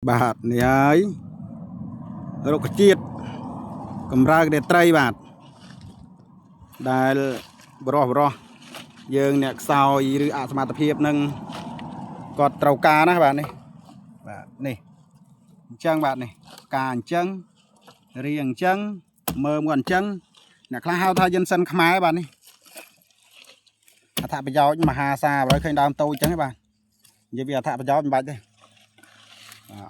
បាទនេះហើយរុក្ខជាតិកម្រើកនៃត្រីបាទដែលបរោះយើងអ្នកខ្សោយឬអសមត្ថភាពនឹងគាត់ត្រូវការណាបាទនេះបាទនេះអញ្ចឹងបាទនេះការអញ្ចឹងរៀងអញ្ចឹងមើមគាត់អញ្ចឹងអ្នកខ្លះហៅថាយិនសិនខ្មែរបាទនេះអត្ថប្រយោជន៍មហាសាលបើឃើញដើមតូចអញ្ចឹងបាទនិយាយពីអត្ថប្រយោជន៍មិនបាច់ទេ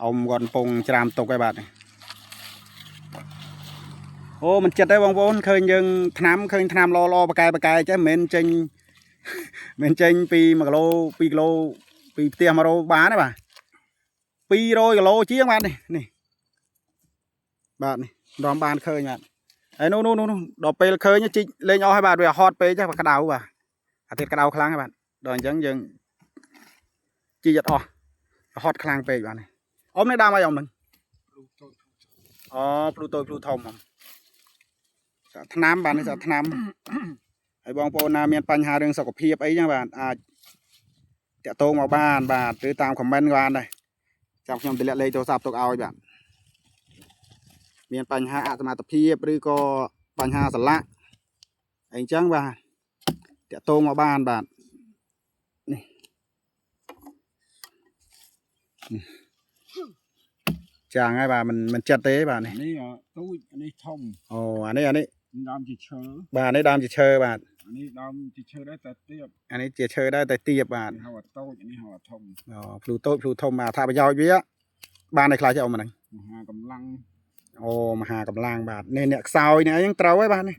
អ៊ំគាត់កំពុងច្រាមទុកហើយបាទអូមិនចិត្តទេបងប្អូនឃើញយើងឃើញថ្នាំល្អបកែចេះមិនមែនចេញពី1គីឡូ2គីឡូពីផ្ទះមករោបានទេបាទ200គីឡូជាងបាទនេះបាទនេះដមបានឃើញបាទហើយនោះដល់ពេលឃើញជីកលេងអស់ហើយបាទវាហត់ពេកចាក្តៅបាទអាទិត្យក្តៅខ្លាំងហើយបាទដល់អញ្ចឹងយើងជីកអត់អស់ហត់ខ្លាំងពេកបាទនេះអ៊ំនេះដើមអីអ៊ំហ្នឹងអូភ្លូតូចភ្លូធំថ្នាំបាទនេះថ្នាំហើយបងប្អូនណាមានបញ្ហារឿងសុខភាពអីចឹងបាទអាចតាក់ទងមកបានបាទឬតាមខមមិនបានដែរចាំខ្ញុំទម្លាក់លេខទូរស័ព្ទទុកឲ្យបាទមានបញ្ហាអសមត្ថភាពឬក៏បញ្ហាសន្លាក់អីចឹងបាទតាក់ទងមកបានបាទនេះចាងហើយបាទមិនចិត្តទេបាទនេះទូចនេះធំអូអានេះដើមជាឈើបាទនេះដើមជាឈើបាទនេះដើមជាឈើដែរតែទាបអានេះជាឈើដែរតែទាបបាទហៅថាតូចនេះហៅថាធំអូភ្លូតូចភ្លូធំបាទថាប្រយោជន៍វាបានតែខ្លះចេះអ៊ំហ្នឹងមហាកម្លាំងអូមហាកម្លាំងបាទនេះអ្នកខ្សោយនេះអីហ្នឹងត្រូវហើយបាទនេះ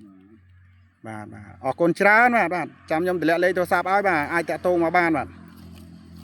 បាទអរគុណច្រើនបាទចាំខ្ញុំទម្លាក់លេខទូរស័ព្ទឲ្យបាទអាចតាក់ទងមកបានបាទ